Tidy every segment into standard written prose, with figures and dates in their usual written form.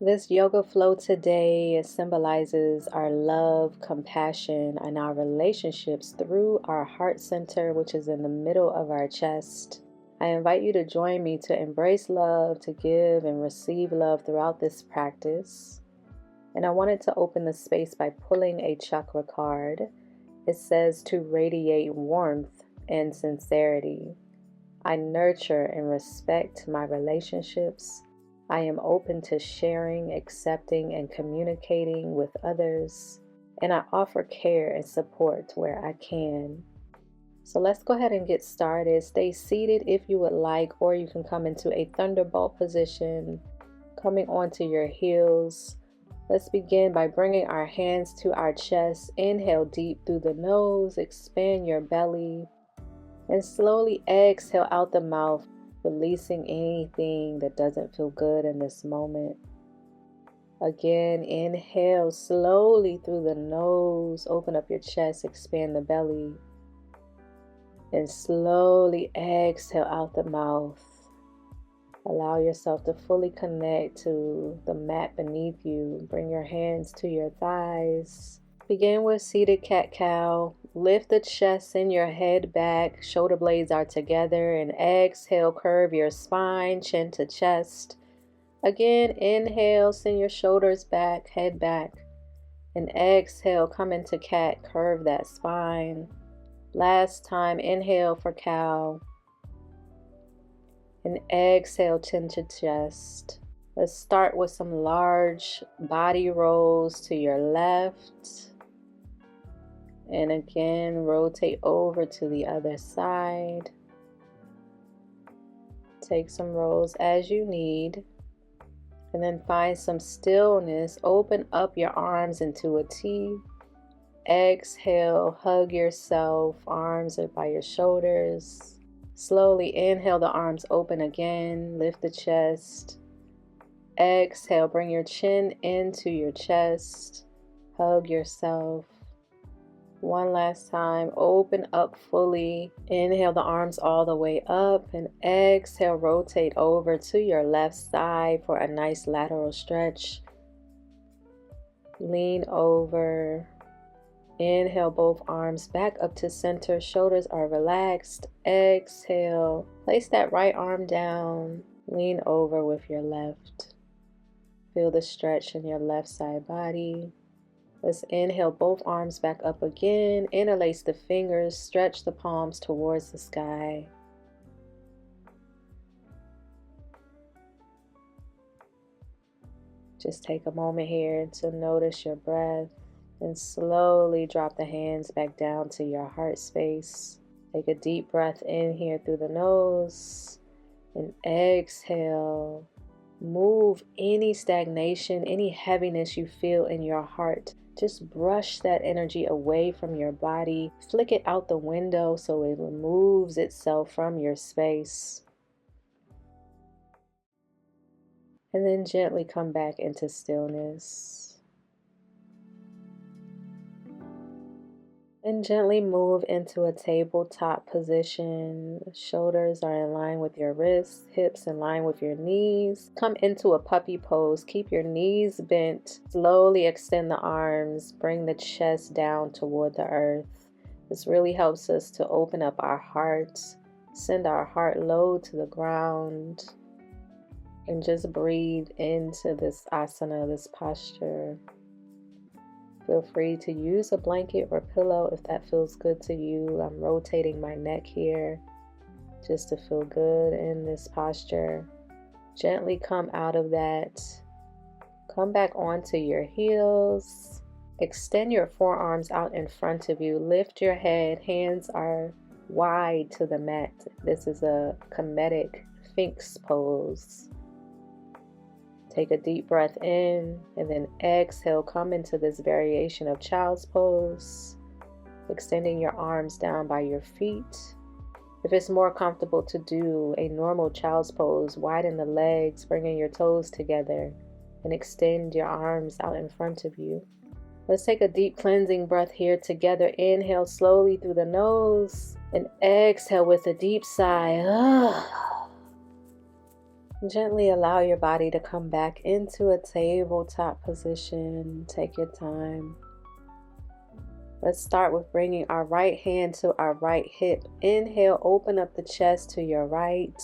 This yoga flow today symbolizes our love, compassion, and our relationships through our heart center, which is in the middle of our chest. I invite you to join me to embrace love, to give and receive love throughout this practice. And I wanted to open the space by pulling a chakra card. It says to radiate warmth and sincerity. I nurture and respect my relationships. I am open to sharing, accepting, and communicating with others, and I offer care and support where I can. So let's go ahead and get started. Stay seated if you would like, or you can come into a thunderbolt position, coming onto your heels. Let's begin by bringing our hands to our chest. Inhale deep through the nose, expand your belly, and slowly exhale out the mouth, releasing anything that doesn't feel good in this moment. Again, inhale slowly through the nose, open up your chest, expand the belly, and slowly exhale out the mouth. Allow yourself to fully connect to the mat beneath you. Bring your hands to your thighs. Begin with seated cat-cow. Lift the chest and your head back. Shoulder blades are together. And exhale, curve your spine, chin to chest. Again, inhale, send your shoulders back, head back. And exhale, come into cat, curve that spine. Last time, inhale for cow. And exhale, chin to chest. Let's start with some large body rolls to your left. And again, rotate over to the other side. Take some rolls as you need. And then find some stillness. Open up your arms into a T. Exhale, hug yourself. Arms are by your shoulders. Slowly inhale, the arms open again. Lift the chest. Exhale, bring your chin into your chest. Hug yourself. One last time, open up fully. Inhale the arms all the way up and exhale, rotate over to your left side for a nice lateral stretch. Lean over. Inhale both arms back up to center. Shoulders are relaxed. Exhale. Place that right arm down. Lean over with your left. Feel the stretch in your left side body. Let's inhale both arms back up again. Interlace the fingers. Stretch the palms towards the sky. Just take a moment here to notice your breath. And slowly drop the hands back down to your heart space. Take a deep breath in here through the nose. And exhale. Move any stagnation, any heaviness you feel in your heart. Just brush that energy away from your body. Flick it out the window so it removes itself from your space. And then gently come back into stillness. And gently move into a tabletop position. Shoulders are in line with your wrists, hips in line with your knees. Come into a puppy pose. Keep your knees bent. Slowly extend the arms. Bring the chest down toward the earth. This really helps us to open up our hearts. Send our heart low to the ground. And just breathe into this asana, this posture. Feel free to use a blanket or pillow if that feels good to you. I'm rotating my neck here just to feel good in this posture. Gently come out of that. Come back onto your heels. Extend your forearms out in front of you. Lift your head. Hands are wide to the mat. This is a comedic Sphinx pose. Take a deep breath in and then exhale. Come into this variation of child's pose, extending your arms down by your feet. If it's more comfortable to do a normal child's pose, widen the legs, bringing your toes together, and extend your arms out in front of you. Let's take a deep cleansing breath here together. Inhale slowly through the nose and exhale with a deep sigh. Gently allow your body to come back into a tabletop position. Take your time. Let's start with bringing our right hand to our right hip. Inhale, open up the chest to your right.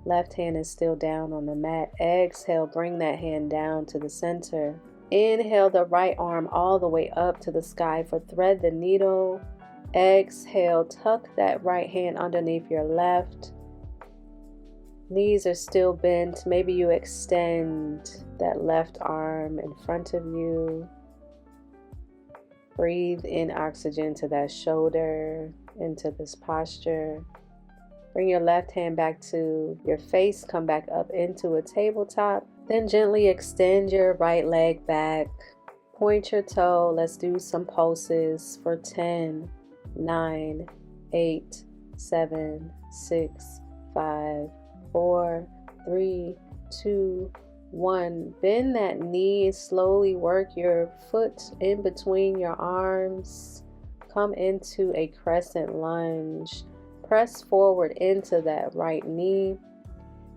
Left hand is still down on the mat. Exhale, bring that hand down to the center. Inhale the right arm all the way up to the sky for thread the needle. Exhale, tuck that right hand underneath your left. Knees are still bent. Maybe you extend that left arm in front of you. Breathe in oxygen to that shoulder, into this posture. Bring your left hand back to your face. Come back up into a tabletop. Then gently extend your right leg back. Point your toe. Let's do some pulses for 10, 9, 8, 7, 6, 5, 4, 3, 2, 1. Bend that knee. Slowly work your foot in between your arms. Come into a crescent lunge. Press forward into that right knee.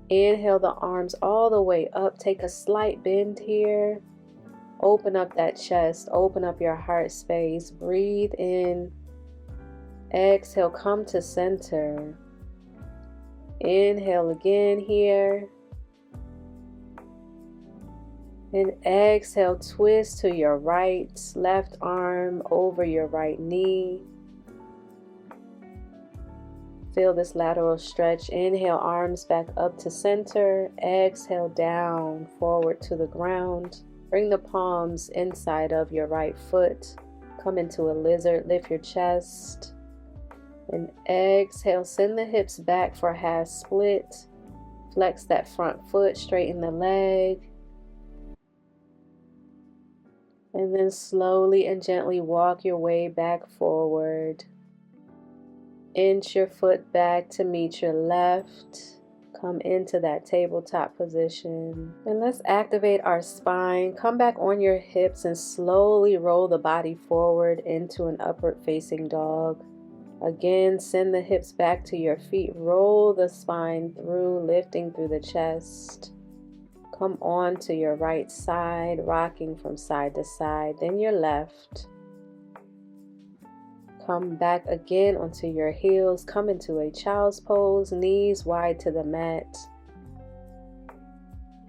Inhale the arms all the way up. Take a slight bend here. Open up that chest. Open up your heart space. Breathe in. Exhale, come to center. Inhale again here. And exhale, twist to your right, left arm over your right knee. Feel this lateral stretch. Inhale, arms back up to center. Exhale, down, forward to the ground. Bring the palms inside of your right foot. Come into a lizard. Lift your chest. And exhale, send the hips back for half split. Flex that front foot, straighten the leg. And then slowly and gently walk your way back forward. Inch your foot back to meet your left. Come into that tabletop position. And let's activate our spine. Come back on your hips and slowly roll the body forward into an upward facing dog. Again, send the hips back to your feet. Roll the spine through, lifting through the chest. Come on to your right side, rocking from side to side, then your left. Come back again onto your heels. Come into a child's pose, knees wide to the mat.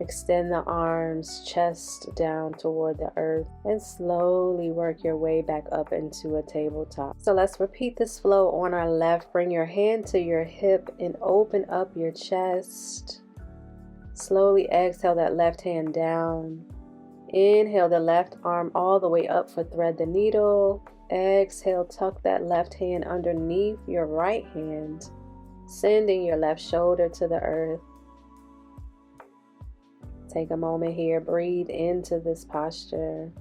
Extend the arms, chest down toward the earth, and slowly work your way back up into a tabletop. So let's repeat this flow on our left. Bring your hand to your hip and open up your chest. Slowly exhale that left hand down. Inhale the left arm all the way up for thread the needle. Exhale, tuck that left hand underneath your right hand, sending your left shoulder to the earth. Take a moment here, breathe into this posture.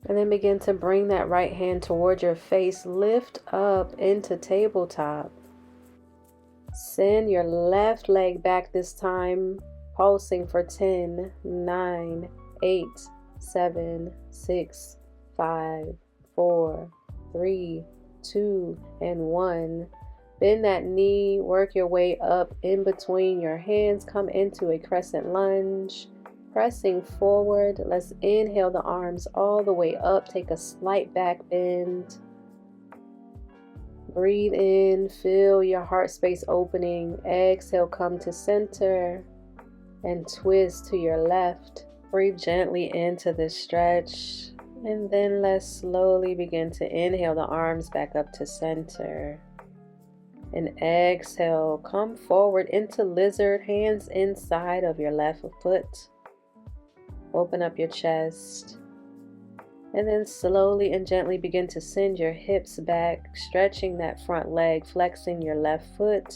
And then begin to bring that right hand toward your face. Lift up into tabletop. Send your left leg back this time, pulsing for 10, 9, 8, 7, 6, 5, 4, 3, 2, and 1. Bend that knee, work your way up in between your hands. Come into a crescent lunge. Pressing forward, let's inhale the arms all the way up. Take a slight back bend. Breathe in, feel your heart space opening. Exhale, come to center and twist to your left. Breathe gently into this stretch. And then let's slowly begin to inhale the arms back up to center. And exhale, come forward into lizard, hands inside of your left foot. Open up your chest. And then slowly and gently begin to send your hips back, stretching that front leg, flexing your left foot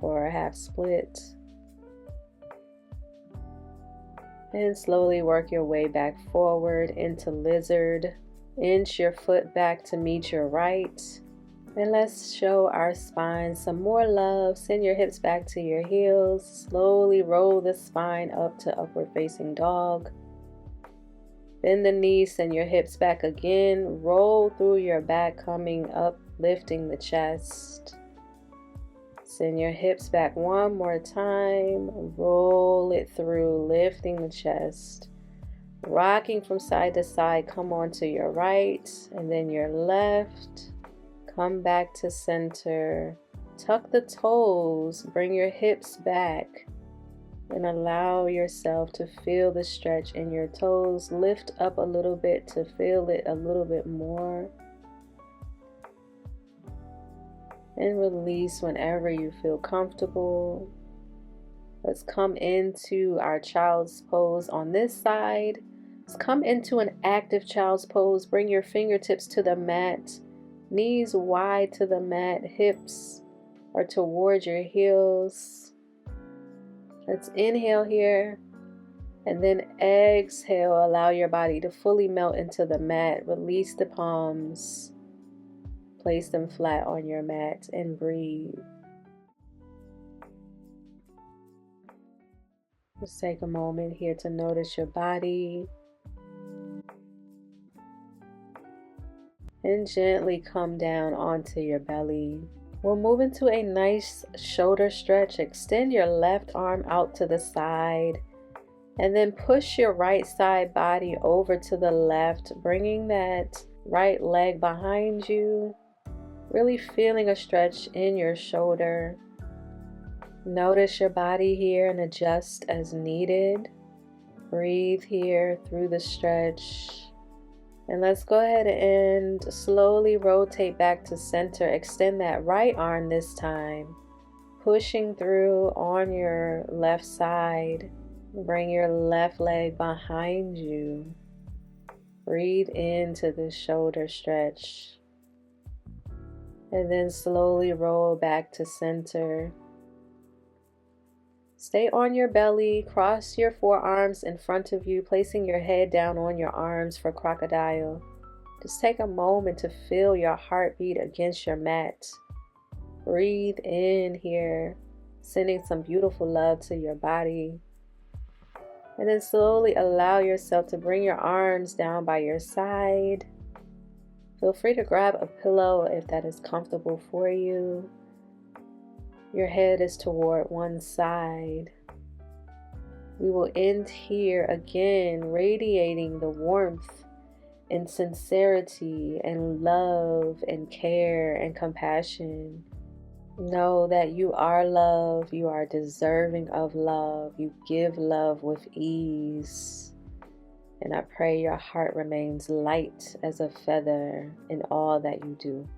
for a half split. And slowly work your way back forward into lizard. Inch your foot back to meet your right. And let's show our spine some more love. Send your hips back to your heels. Slowly roll the spine up to upward facing dog. Bend the knees, send your hips back again. Roll through your back, coming up lifting the chest. Send your hips back one more time. Roll it through, lifting the chest. Rocking from side to side. Come on to your right and then your left. Come back to center. Tuck the toes. Bring your hips back. And allow yourself to feel the stretch in your toes. Lift up a little bit to feel it a little bit more. And release whenever you feel comfortable. Let's come into our child's pose on this side. Let's come into an active child's pose. Bring your fingertips to the mat. Knees wide to the mat. Hips are towards your heels. Let's inhale here. And then exhale. Allow your body to fully melt into the mat. Release the palms. Place them flat on your mat and breathe. Just take a moment here to notice your body. And gently come down onto your belly. We'll move into a nice shoulder stretch. Extend your left arm out to the side. And then push your right side body over to the left, bringing that right leg behind you. Really feeling a stretch in your shoulder. Notice your body here and adjust as needed. Breathe here through the stretch. And let's go ahead and slowly rotate back to center. Extend that right arm this time. Pushing through on your left side. Bring your left leg behind you. Breathe into the shoulder stretch. And then slowly roll back to center. Stay on your belly, cross your forearms in front of you, placing your head down on your arms for crocodile. Just take a moment to feel your heartbeat against your mat. Breathe in here, sending some beautiful love to your body. And then slowly allow yourself to bring your arms down by your side. Feel free to grab a pillow if that is comfortable for you. Your head is toward one side. We will end here again, radiating the warmth and sincerity and love and care and compassion. Know that you are love. You are deserving of love. You give love with ease. And I pray your heart remains light as a feather in all that you do.